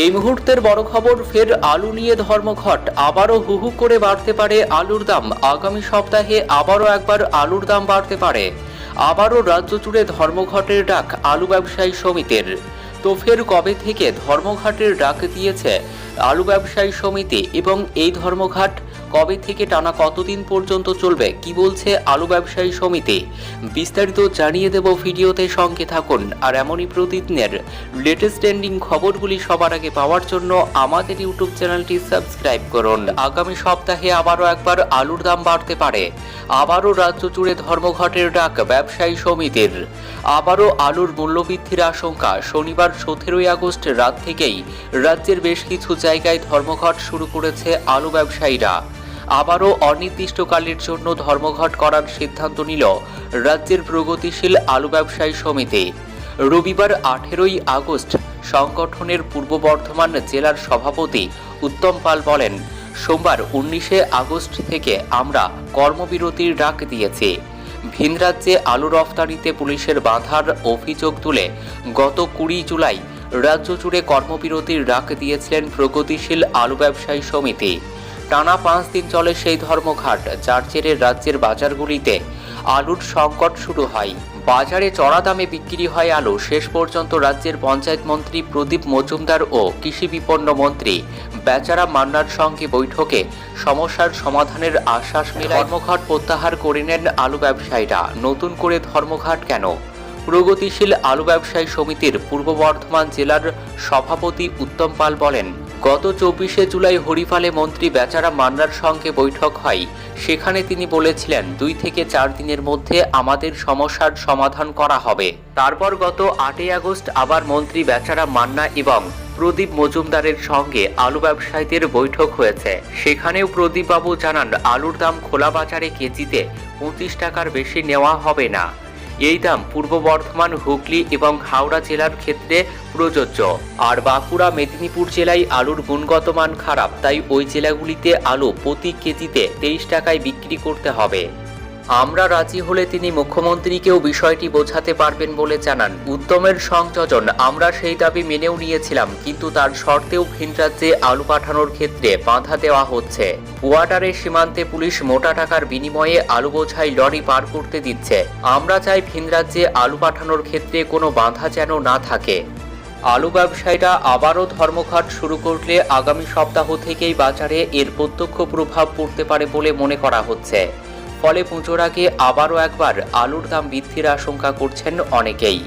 এই মুহূর্তের বড় খবর, ফের আলু নিয়ে ধর্মঘট। আবারও হু হু করে বাড়তে পারে আলুর দাম। আগামী সপ্তাহে আবারও একবার আলুর দাম বাড়তে পারে। আবারও রাজ্য জুড়ে ধর্মঘটের ডাক আলু ব্যবসায়ী সমিতির। তো ফের কবে থেকে ধর্মঘটের ডাক দিয়েছে আলু ব্যবসায়ী সমিতি এবং এই ধর্মঘট কবে থেকে টানা কতদিন পর্যন্ত চলবে, কি বলছে আলু ব্যবসায়ী সমিতি, বিস্তারিত জানিয়ে দেব ভিডিওতে, সঙ্গে থাকুন। আর এমনই প্রতিদিনের লেটেস্ট ট্রেন্ডিং খবরগুলি সবার আগে পাওয়ার জন্য আমাদের ইউটিউব চ্যানেলটি সাবস্ক্রাইব করুন। আগামী সপ্তাহে আবারও একবার আলুর দাম বাড়তে পারে। আবারও রাজ্য জুড়ে ধর্মঘটের ডাক ব্যবসায়ী সমিতির। আবারও আলুর মূল্যবৃদ্ধির আশঙ্কা। শনিবার 17 আগস্ট রাত থেকেই রাজ্যের বেশ কিছু জায়গায় ধর্মঘট শুরু করেছে আলু ব্যবসায়ীরা। আবারও অনির্দিষ্টকালের জন্য ধর্মঘট করার সিদ্ধান্ত নিল রাজ্যের প্রগতিশীল আলু ব্যবসায়ী সমিতি। রবিবার 18 আগস্ট সংগঠনের পূর্ব বর্ধমান জেলার সভাপতি উত্তম পাল বলেন, সোমবার 19 আগস্ট থেকে আমরা কর্মবিরতির ডাক দিয়েছি। ভিন রাজ্যে আলু রফতানিতে পুলিশের বাধার অভিযোগ তুলে গত 20 জুলাই রাজ্য জুড়ে কর্মবিরতির ডাক দিয়েছিলেন প্রগতিশীল আলু ব্যবসায়ী সমিতি। টানা 5 দিন চলে সেই ধর্মঘট, যার জেরে রাজ্যের বাজারগুলিতে আলুর সংকট শুরু হয়। বাজারে চড়া দামে বিক্রি হয় আলু। শেষ পর্যন্ত রাজ্যের পঞ্চায়েত মন্ত্রী প্রদীপ মজুমদার ও কৃষি বিপণন মন্ত্রী বেচারাম মান্নার সঙ্গে বৈঠকে সমস্যার সমাধানের আশ্বাস মেলায় ধর্মঘট প্রত্যাহার করে নেন আলু ব্যবসায়ীরা। নতুন করে ধর্মঘট কেন? প্রগতিশীল আলু ব্যবসায়ী সমিতির পূর্ব বর্ধমান জেলার সভাপতি উত্তম পাল বলেন, গত 24 জুলাই হরিপালে মন্ত্রী বেচারাম মান্নার সঙ্গে বৈঠক হয়। সেখানে তিনি বলেছিলেন 2 থেকে 4 দিনের মধ্যে আমাদের সমস্যার সমাধান করা হবে। তারপর গত 8 আগস্ট আবার মন্ত্রী বেচারাম মান্না এবং প্রদীপ মজুমদারের সঙ্গে আলু ব্যবসায়ীদের বৈঠক হয়েছে। সেখানেও প্রদীপবাবু জানান, আলুর দাম খোলা বাজারে কেজিতে 25 টাকার বেশি নেওয়া হবে না। এই দাম পূর্ব বর্ধমান, হুগলি এবং হাওড়া জেলার ক্ষেত্রে প্রযোজ্য। আর বাঁকুড়া, মেদিনীপুর জেলায় আলুর গুণগত মান খারাপ, তাই ওই জেলাগুলিতে আলু প্রতি কেজিতে 23 টাকায় বিক্রি করতে হবে। আমরা রাজি হলে তিনি মুখ্যমন্ত্রীকেও বিষয়টি বোঝাতে পারবেন বলে জানান। উদ্যমের সংযোজন, আমরা সেই দাবি মেনেও নিয়েছিলাম, কিন্তু তার শর্তেও ভিন রাজ্যে আলু পাঠানোর ক্ষেত্রে বাধা দেওয়া হচ্ছে। বর্ডারের সীমান্তে পুলিশ মোটা টাকার বিনিময়ে আলু বোঝাই লরি পার করতে দিচ্ছে। আমরা চাই ভিন রাজ্যে আলু পাঠানোর ক্ষেত্রে কোনো বাধা যেন না থাকে। আলু ব্যবসায়ীরা আবারও ধর্মঘট শুরু করলে আগামী সপ্তাহ থেকেই বাজারে এর প্রত্যক্ষ প্রভাব পড়তে পারে বলে মনে করা হচ্ছে। ফলে পুজোর আগে আবারও একবার আলুর দাম বৃদ্ধির আশঙ্কা করছেন অনেকেই।